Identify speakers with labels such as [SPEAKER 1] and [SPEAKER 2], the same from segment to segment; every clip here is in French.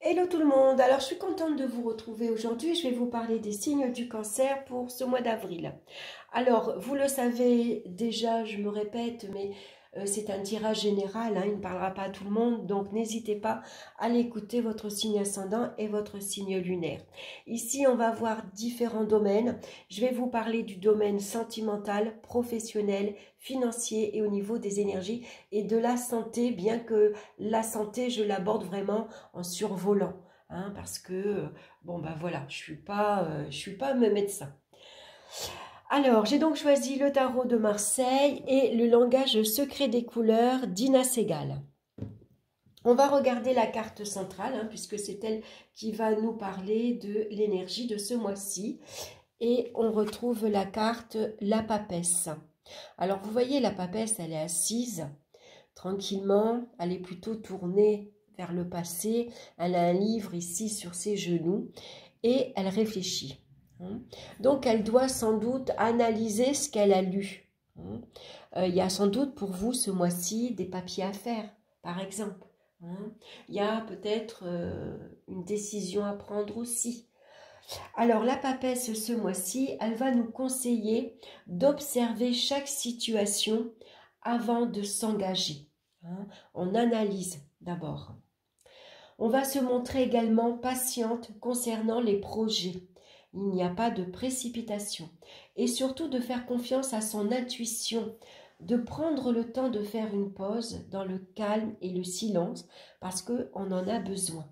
[SPEAKER 1] Hello tout le monde, alors je suis contente de vous retrouver aujourd'hui. Je vais vous parler des signes du cancer pour ce mois d'avril. Alors vous le savez déjà, je me répète, mais c'est un tirage général, hein, il ne parlera pas à tout le monde, donc n'hésitez pas à l'écouter, votre signe ascendant et votre signe lunaire. Ici on va voir différents domaines. Je vais vous parler du domaine sentimental, professionnel, financier et au niveau des énergies et de la santé, bien que la santé je l'aborde vraiment en survolant, hein, parce que bon ben voilà, je suis pas médecin. Alors j'ai donc choisi le tarot de Marseille et le langage secret des couleurs d'Ina Segal. On va regarder la carte centrale, hein, puisque c'est elle qui va nous parler de l'énergie de ce mois-ci. Et on retrouve la carte la papesse. Alors vous voyez, la papesse, elle est assise tranquillement, elle est plutôt tournée vers le passé, elle a un livre ici sur ses genoux et elle réfléchit. Donc elle doit sans doute analyser ce qu'elle a lu. Il y a sans doute pour vous ce mois-ci des papiers à faire, par exemple. Il y a peut-être une décision à prendre aussi. Alors la papesse ce mois-ci, elle va nous conseiller d'observer chaque situation avant de s'engager. On analyse d'abord. On va se montrer également patiente concernant les projets. Il n'y a pas de précipitation. Et surtout de faire confiance à son intuition, de prendre le temps de faire une pause dans le calme et le silence parce qu'on en a besoin.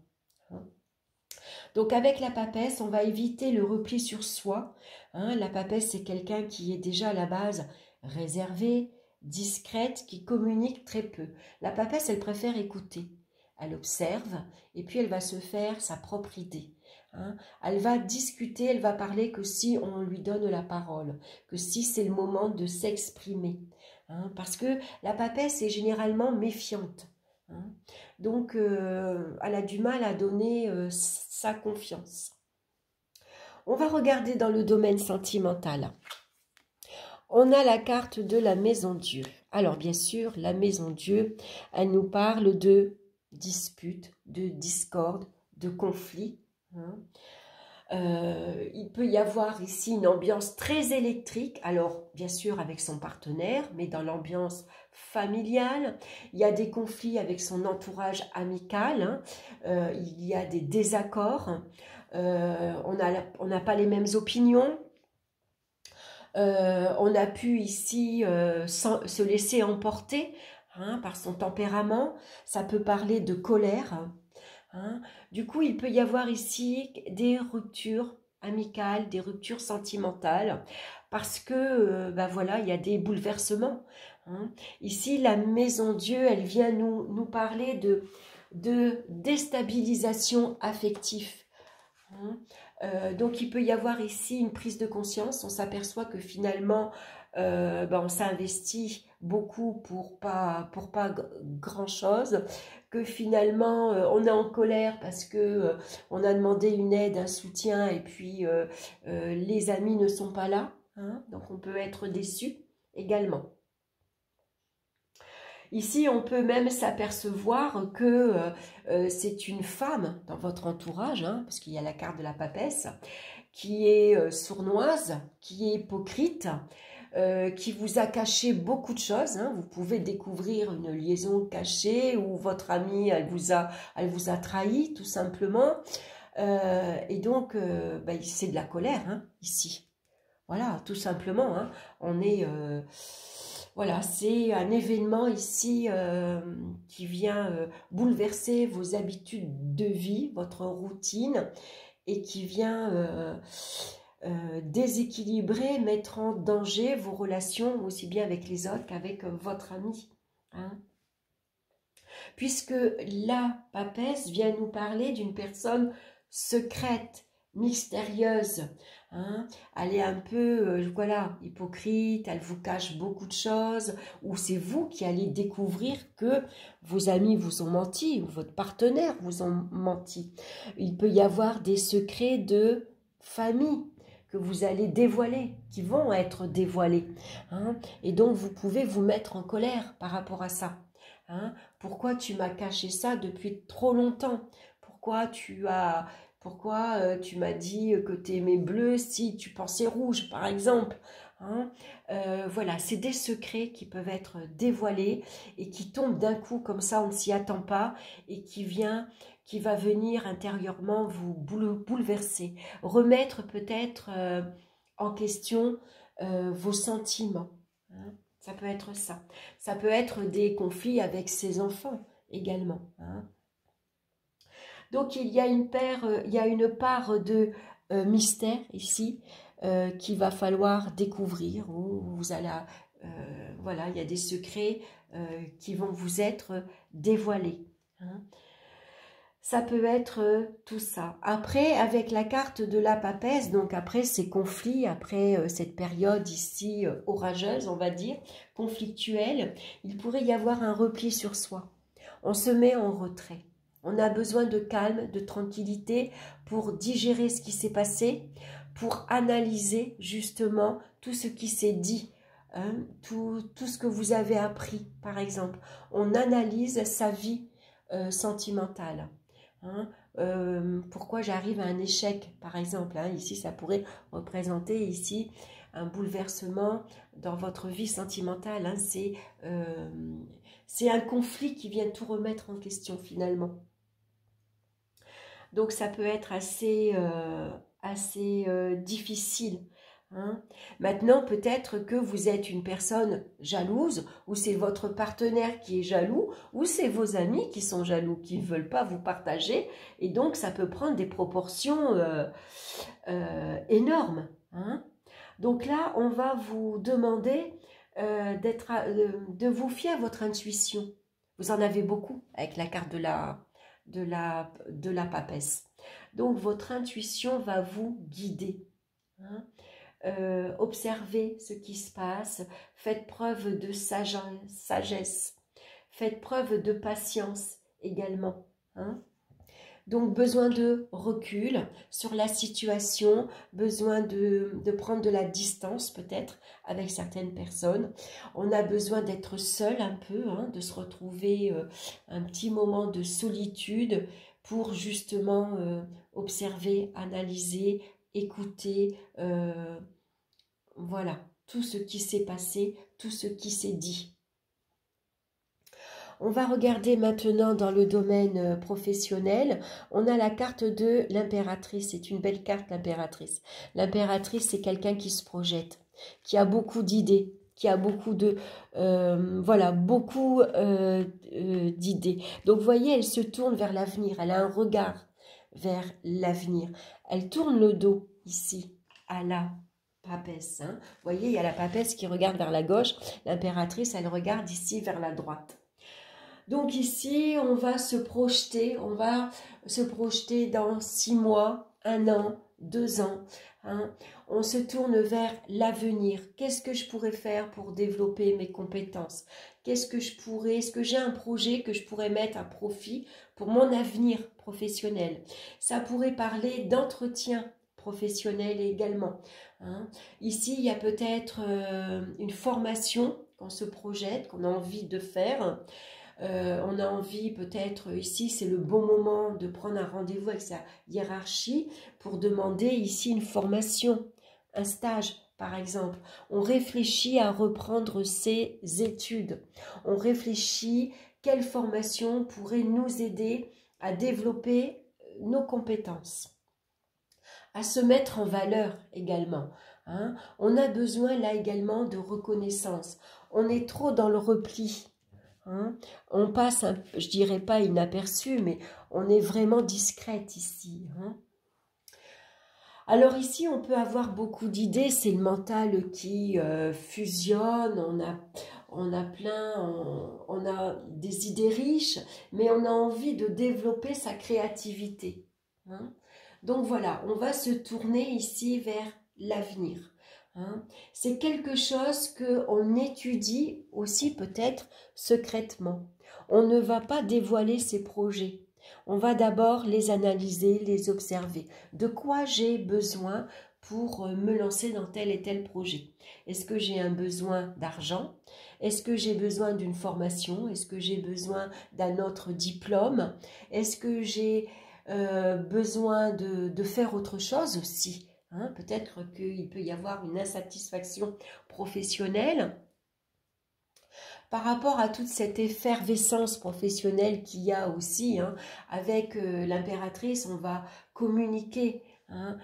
[SPEAKER 1] Donc avec la papesse, on va éviter le repli sur soi. La papesse, c'est quelqu'un qui est déjà à la base réservé, discrète, qui communique très peu. La papesse, elle préfère écouter. Elle observe et puis elle va se faire sa propre idée. Elle va discuter, elle va parler que si on lui donne la parole, que si c'est le moment de s'exprimer. Parce que la papesse est généralement méfiante. Donc, elle a du mal à donner sa confiance. On va regarder dans le domaine sentimental. On a la carte de la maison Dieu. Alors, bien sûr, la maison Dieu, elle nous parle de disputes, de discorde, de conflits. Il peut y avoir ici une ambiance très électrique, alors bien sûr avec son partenaire, mais dans l'ambiance familiale. Il y a des conflits avec son entourage amical, il y a des désaccords, on n'a pas les mêmes opinions. On a pu ici se laisser emporter par son tempérament. Ça peut parler de colère. Du coup, il peut y avoir ici des ruptures amicales, des ruptures sentimentales, parce que, voilà, il y a des bouleversements. Ici, la maison Dieu, elle vient nous parler de déstabilisation affective. Donc, il peut y avoir ici une prise de conscience. On s'aperçoit que finalement, on s'investit beaucoup pour pas grand-chose, que finalement, on est en colère parce que on a demandé une aide, un soutien, et puis les amis ne sont pas là. Donc, on peut être déçu également. Ici, on peut même s'apercevoir que c'est une femme dans votre entourage, parce qu'il y a la carte de la papesse, qui est sournoise, qui est hypocrite, qui vous a caché beaucoup de choses. Vous pouvez découvrir une liaison cachée ou votre amie, elle vous a trahi tout simplement. Et donc, c'est de la colère ici. Voilà, tout simplement. On est... voilà, c'est un événement ici qui vient bouleverser vos habitudes de vie, votre routine, et qui vient déséquilibrer, mettre en danger vos relations, aussi bien avec les autres qu'avec votre ami. Puisque la papesse vient nous parler d'une personne secrète, mystérieuse. Elle est un peu, voilà, hypocrite, elle vous cache beaucoup de choses, ou c'est vous qui allez découvrir que vos amis vous ont menti, ou votre partenaire vous ont menti. Il peut y avoir des secrets de famille que vous allez dévoiler, qui vont être dévoilés. Et donc, vous pouvez vous mettre en colère par rapport à ça. Pourquoi tu m'as caché ça depuis trop longtemps? pourquoi tu m'as dit que tu aimais bleu si tu pensais rouge, par exemple. Hein. Voilà, c'est des secrets qui peuvent être dévoilés et qui tombent d'un coup comme ça, on ne s'y attend pas, et qui va venir intérieurement vous bouleverser, remettre peut-être en question vos sentiments. Hein. Ça peut être ça. Ça peut être des conflits avec ses enfants également. Hein. Donc il y a une part de mystère ici qu'il va falloir découvrir. Où vous allez, voilà, il y a des secrets qui vont vous être dévoilés. Hein. Ça peut être tout ça. Après, avec la carte de la papesse, donc après ces conflits, après cette période ici orageuse, on va dire, conflictuelle, il pourrait y avoir un repli sur soi. On se met en retrait. On a besoin de calme, de tranquillité pour digérer ce qui s'est passé, pour analyser justement tout ce qui s'est dit, hein, tout ce que vous avez appris, par exemple. On analyse sa vie sentimentale. Hein, pourquoi j'arrive à un échec, par exemple. Hein, ici, ça pourrait représenter ici un bouleversement dans votre vie sentimentale. Hein, c'est un conflit qui vient tout remettre en question finalement. Donc ça peut être assez difficile. Hein. Maintenant, peut-être que vous êtes une personne jalouse, ou c'est votre partenaire qui est jaloux, ou c'est vos amis qui sont jaloux, qui ne veulent pas vous partager, et donc ça peut prendre des proportions énormes. Hein. Donc là, on va vous demander de vous fier à votre intuition. Vous en avez beaucoup avec la carte de la papesse. Donc votre intuition va vous guider. Hein. Observez ce qui se passe, faites preuve de sagesse, faites preuve de patience également. Hein. Donc besoin de recul sur la situation, besoin de prendre de la distance peut-être avec certaines personnes. On a besoin d'être seul un peu, hein, de se retrouver un petit moment de solitude pour justement observer, analyser, écouter, voilà, tout ce qui s'est passé, tout ce qui s'est dit. On va regarder maintenant dans le domaine professionnel. On a la carte de l'impératrice. C'est une belle carte, l'impératrice. L'impératrice, c'est quelqu'un qui se projette, qui a beaucoup d'idées, qui a beaucoup de... voilà, beaucoup d'idées. Donc, vous voyez, elle se tourne vers l'avenir. Elle a un regard vers l'avenir. Elle tourne le dos, ici, à la papesse. Hein. Vous voyez, il y a la papesse qui regarde vers la gauche. L'impératrice, elle regarde ici vers la droite. Donc ici, on va se projeter dans 6 mois, 1 an, 2 ans. Hein. On se tourne vers l'avenir. Qu'est-ce que je pourrais faire pour développer mes compétences? Est-ce que j'ai un projet que je pourrais mettre à profit pour mon avenir professionnel? Ça pourrait parler d'entretien professionnel également. Hein. Ici, il y a peut-être une formation qu'on se projette, qu'on a envie de faire. On a envie peut-être, ici c'est le bon moment de prendre un rendez-vous avec sa hiérarchie pour demander ici une formation, un stage par exemple. On réfléchit à reprendre ses études. On réfléchit quelle formation pourrait nous aider à développer nos compétences, à se mettre en valeur également. Hein. On a besoin là également de reconnaissance. On est trop dans le repli. Hein. On passe, je dirais pas inaperçu, mais on est vraiment discrète ici. Hein. Alors ici, on peut avoir beaucoup d'idées, c'est le mental qui fusionne, on a des idées riches, mais on a envie de développer sa créativité. Hein. Donc voilà, on va se tourner ici vers l'avenir. Hein. C'est quelque chose qu'on étudie aussi peut-être secrètement. On ne va pas dévoiler ses projets. On va d'abord les analyser, les observer. De quoi j'ai besoin pour me lancer dans tel et tel projet? Est-ce que j'ai un besoin d'argent? Est-ce que j'ai besoin d'une formation? Est-ce que j'ai besoin d'un autre diplôme? Est-ce que j'ai besoin de faire autre chose aussi. Hein. Peut-être qu'il peut y avoir une insatisfaction professionnelle. Par rapport à toute cette effervescence professionnelle qu'il y a aussi, hein, avec l'impératrice, on va communiquer hein,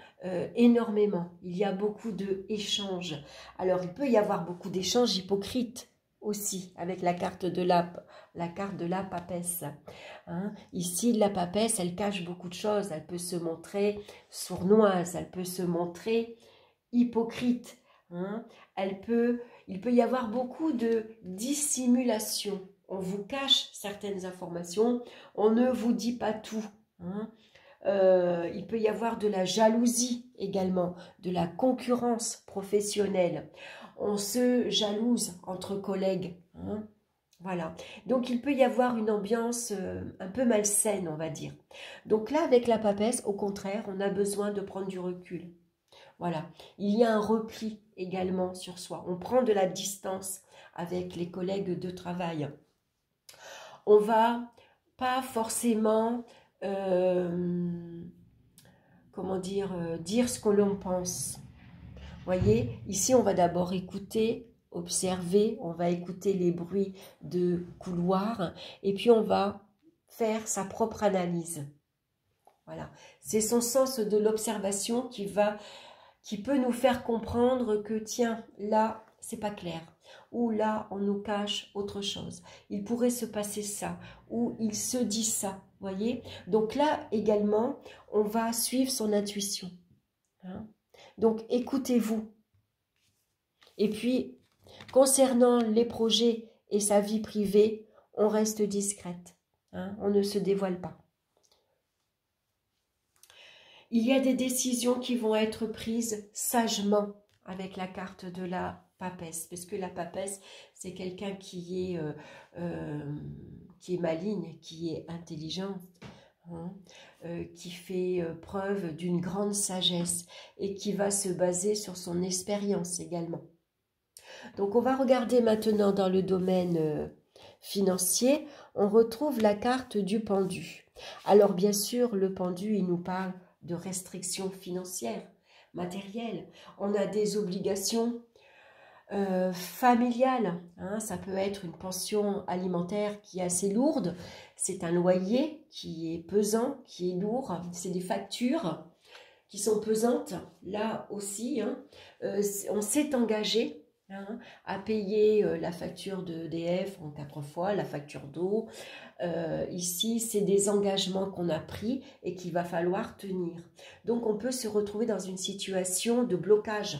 [SPEAKER 1] énormément. Il y a beaucoup d'échanges. Alors, il peut y avoir beaucoup d'échanges hypocrites aussi, avec la carte de la papesse. Hein. Ici, la papesse, elle cache beaucoup de choses. Elle peut se montrer sournoise, elle peut se montrer hypocrite. Hein. Il peut y avoir beaucoup de dissimulation. On vous cache certaines informations, on ne vous dit pas tout. Hein. Il peut y avoir de la jalousie également, de la concurrence professionnelle. On se jalouse entre collègues. Hein. Voilà. Donc, il peut y avoir une ambiance un peu malsaine, on va dire. Donc là, avec la papesse, au contraire, on a besoin de prendre du recul. Voilà, il y a un repli également sur soi. On prend de la distance avec les collègues de travail. On va pas forcément, comment dire ce que l'on pense. Voyez, ici on va d'abord écouter, observer, on va écouter les bruits de couloir et puis on va faire sa propre analyse. Voilà, c'est son sens de l'observation qui peut nous faire comprendre que tiens, là, c'est pas clair, ou là, on nous cache autre chose. Il pourrait se passer ça, ou il se dit ça, voyez. Donc là, également, on va suivre son intuition. Hein. Donc, écoutez-vous. Et puis, concernant les projets et sa vie privée, on reste discrète. Hein, on ne se dévoile pas. Il y a des décisions qui vont être prises sagement avec la carte de la papesse. Parce que la papesse, c'est quelqu'un qui est maligne, qui est intelligent, hein, qui fait preuve d'une grande sagesse et qui va se baser sur son expérience également. Donc, on va regarder maintenant dans le domaine financier. On retrouve la carte du pendu. Alors, bien sûr, le pendu, il nous parle de restrictions financières, matérielles. On a des obligations familiales. Hein, ça peut être une pension alimentaire qui est assez lourde. C'est un loyer qui est pesant, qui est lourd. C'est des factures qui sont pesantes. Là aussi, hein, on s'est engagé hein, à payer la facture d'EDF en 4 fois, la facture d'eau. Ici, c'est des engagements qu'on a pris et qu'il va falloir tenir. Donc, on peut se retrouver dans une situation de blocage.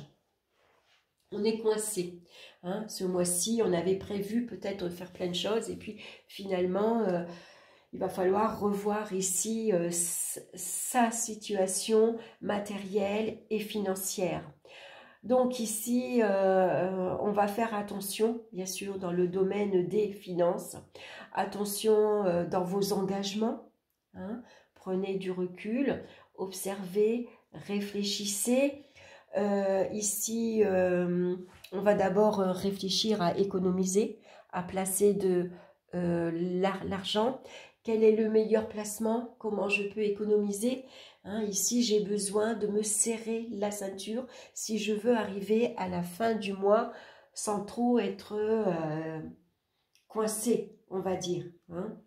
[SPEAKER 1] On est coincé. Hein. Ce mois-ci, on avait prévu peut-être faire plein de choses et puis finalement, il va falloir revoir ici sa situation matérielle et financière. Donc ici, on va faire attention, bien sûr, dans le domaine des finances. Attention dans vos engagements. Hein. Prenez du recul, observez, réfléchissez. Ici, on va d'abord réfléchir à économiser, à placer de l'argent. Quel est le meilleur placement? Comment je peux économiser? Hein, ici, j'ai besoin de me serrer la ceinture si je veux arriver à la fin du mois sans trop être coincé, on va dire. Hein.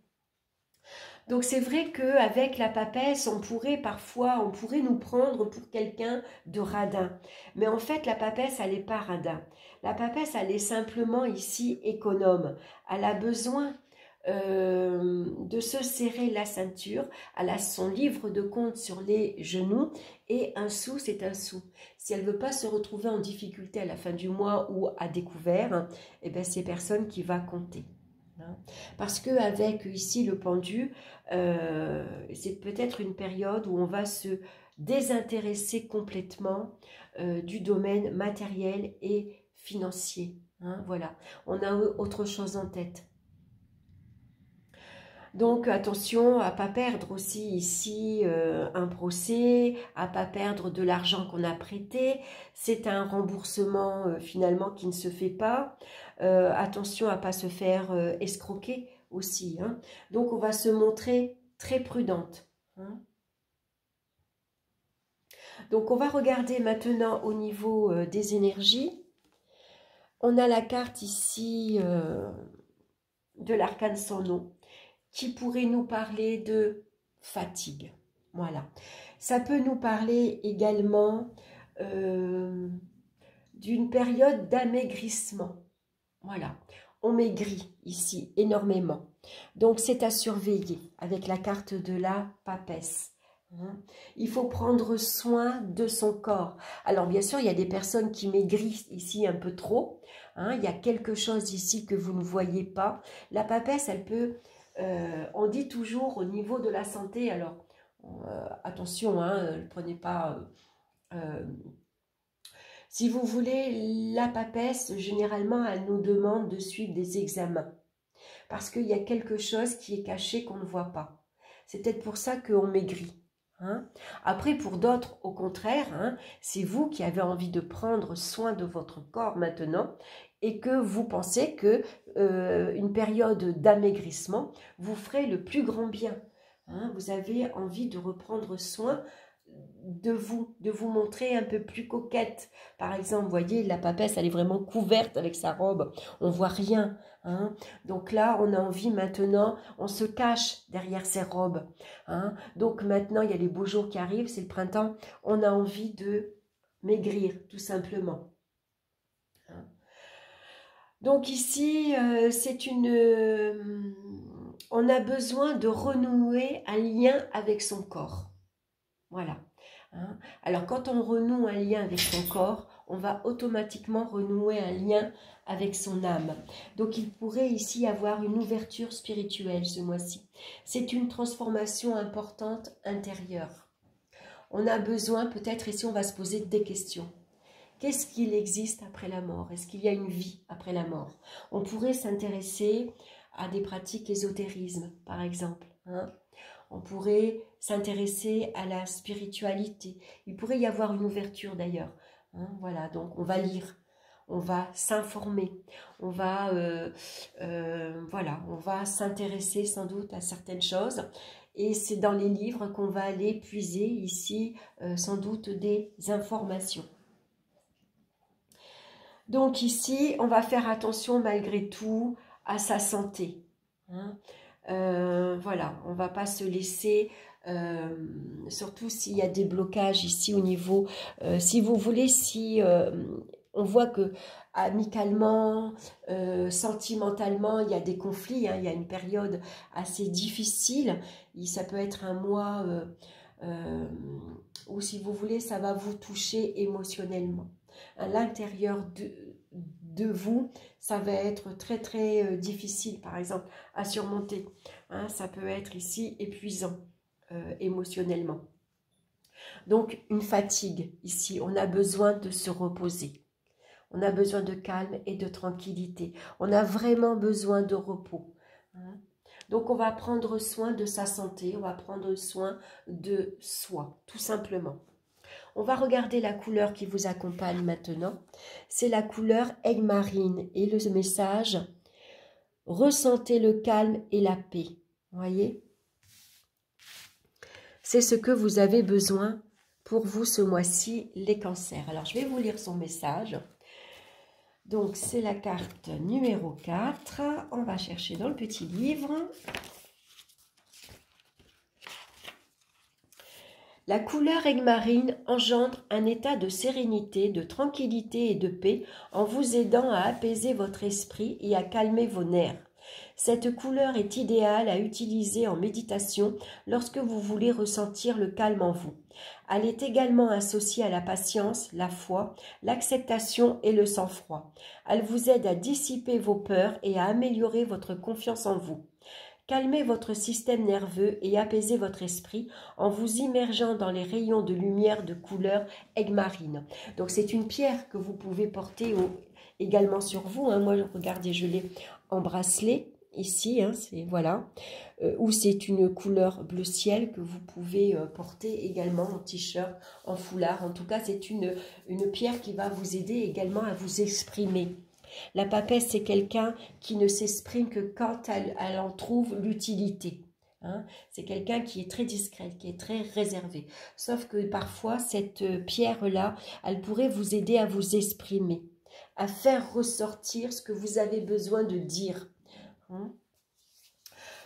[SPEAKER 1] Donc, c'est vrai qu'avec la papesse, on pourrait nous prendre pour quelqu'un de radin. Mais en fait, la papesse, elle n'est pas radin. La papesse, elle est simplement ici économe. Elle a besoin de se serrer la ceinture, elle a son livre de compte sur les genoux et un sou c'est un sou. Si elle ne veut pas se retrouver en difficulté à la fin du mois ou à découvert, hein, eh ben c'est personne qui va compter. Hein. Parce que avec ici le pendu, c'est peut-être une période où on va se désintéresser complètement du domaine matériel et financier. Hein, voilà, on a autre chose en tête. Donc attention à ne pas perdre aussi ici un procès, à ne pas perdre de l'argent qu'on a prêté. C'est un remboursement finalement qui ne se fait pas. Attention à ne pas se faire escroquer aussi. Hein. Donc on va se montrer très prudente. Hein. Donc, on va regarder maintenant au niveau des énergies. On a la carte ici de l'arcane sans nom qui pourrait nous parler de fatigue. Voilà. Ça peut nous parler également d'une période d'amaigrissement. Voilà. On maigrit ici énormément. Donc, c'est à surveiller avec la carte de la papesse. Il faut prendre soin de son corps. Alors, bien sûr, il y a des personnes qui maigrissent ici un peu trop. Il y a quelque chose ici que vous ne voyez pas. La papesse, elle peut... on dit toujours au niveau de la santé, alors attention, ne prenez pas... si vous voulez, la papesse, généralement, elle nous demande de suivre des examens. Parce qu'il y a quelque chose qui est caché qu'on ne voit pas. C'est peut-être pour ça qu'on maigrit. Après, pour d'autres, au contraire, c'est vous qui avez envie de prendre soin de votre corps maintenant et que vous pensez que une période d'amaigrissement vous ferait le plus grand bien. Vous avez envie de reprendre soin de vous montrer un peu plus coquette. Par exemple, vous voyez, la papesse, elle est vraiment couverte avec sa robe. On voit rien. Donc là, on a envie maintenant, on se cache derrière ses robes. Donc maintenant, il y a les beaux jours qui arrivent, c'est le printemps. On a envie de maigrir, tout simplement. Donc ici, on a besoin de renouer un lien avec son corps. Voilà. Alors, quand on renoue un lien avec son corps, on va automatiquement renouer un lien avec son âme. Donc, il pourrait ici avoir une ouverture spirituelle ce mois-ci. C'est une transformation importante intérieure. On a besoin, peut-être ici, on va se poser des questions. Qu'est-ce qu'il existe après la mort? Est-ce qu'il y a une vie après la mort? On pourrait s'intéresser à des pratiques ésotérisme, par exemple. On pourrait s'intéresser à la spiritualité. Il pourrait y avoir une ouverture d'ailleurs. Voilà, donc on va lire, on va s'informer, on va, voilà, on va s'intéresser sans doute à certaines choses. Et c'est dans les livres qu'on va aller puiser ici sans doute des informations. Donc ici, on va faire attention malgré tout à sa santé. Voilà, on ne va pas se laisser, surtout s'il y a des blocages ici au niveau, si vous voulez, si on voit que amicalement, sentimentalement, il y a des conflits, il y a une période assez difficile, ça peut être un mois où, si vous voulez, ça va vous toucher émotionnellement. À l'intérieur de vous, ça va être très très difficile, par exemple, à surmonter. Ça peut être ici épuisant émotionnellement. Donc, une fatigue ici, on a besoin de se reposer. On a besoin de calme et de tranquillité. On a vraiment besoin de repos. Donc, on va prendre soin de sa santé, on va prendre soin de soi, tout simplement. On va regarder la couleur qui vous accompagne maintenant. C'est la couleur aigle marine et le message « Ressentez le calme et la paix ». Vous voyez? C'est ce que vous avez besoin pour vous ce mois-ci, les cancers. Alors, je vais vous lire son message. Donc, c'est la carte numéro 4. On va chercher dans le petit livre. La couleur aigle marine engendre un état de sérénité, de tranquillité et de paix en vous aidant à apaiser votre esprit et à calmer vos nerfs. Cette couleur est idéale à utiliser en méditation lorsque vous voulez ressentir le calme en vous. Elle est également associée à la patience, la foi, l'acceptation et le sang-froid. Elle vous aide à dissiper vos peurs et à améliorer votre confiance en vous. Calmez votre système nerveux et apaisez votre esprit en vous immergeant dans les rayons de lumière de couleur aigle marine. Donc c'est une pierre que vous pouvez porter également sur vous. Moi, regardez, je l'ai en bracelet ici, voilà, ou c'est une couleur bleu ciel que vous pouvez porter également en t-shirt, en foulard. En tout cas, c'est une pierre qui va vous aider également à vous exprimer. La papesse, c'est quelqu'un qui ne s'exprime que quand elle en trouve l'utilité. Hein. C'est quelqu'un qui est très discret, qui est très réservé. Sauf que parfois, cette pierre-là, elle pourrait vous aider à vous exprimer, à faire ressortir ce que vous avez besoin de dire. Hein.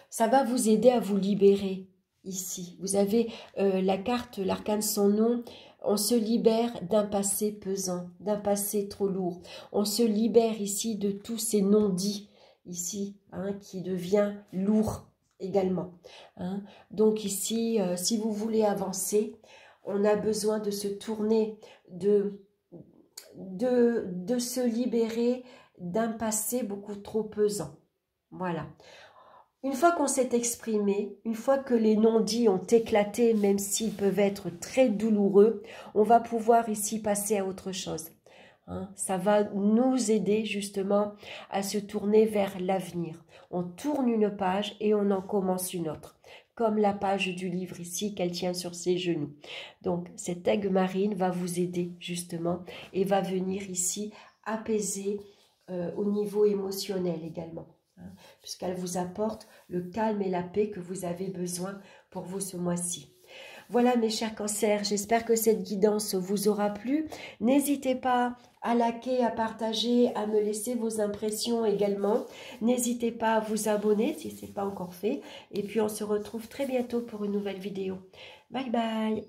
[SPEAKER 1] Ça va vous aider à vous libérer ici. Vous avez la carte, l'arcane sans nom. On se libère d'un passé pesant, d'un passé trop lourd. On se libère ici de tous ces non-dits ici, hein, qui devient lourd également. Hein. Donc ici, si vous voulez avancer, on a besoin de se tourner, de se libérer d'un passé beaucoup trop pesant. Voilà. Une fois qu'on s'est exprimé, une fois que les non-dits ont éclaté, même s'ils peuvent être très douloureux, on va pouvoir ici passer à autre chose. Hein, ça va nous aider justement à se tourner vers l'avenir. On tourne une page et on en commence une autre, comme la page du livre ici qu'elle tient sur ses genoux. Donc cette aigle marine va vous aider justement et va venir ici apaiser au niveau émotionnel également. Hein, puisqu'elle vous apporte le calme et la paix que vous avez besoin pour vous ce mois-ci. Voilà mes chers cancers, j'espère que cette guidance vous aura plu. N'hésitez pas à liker, à partager, à me laisser vos impressions également. N'hésitez pas à vous abonner si ce n'est pas encore fait. Et puis on se retrouve très bientôt pour une nouvelle vidéo. Bye bye.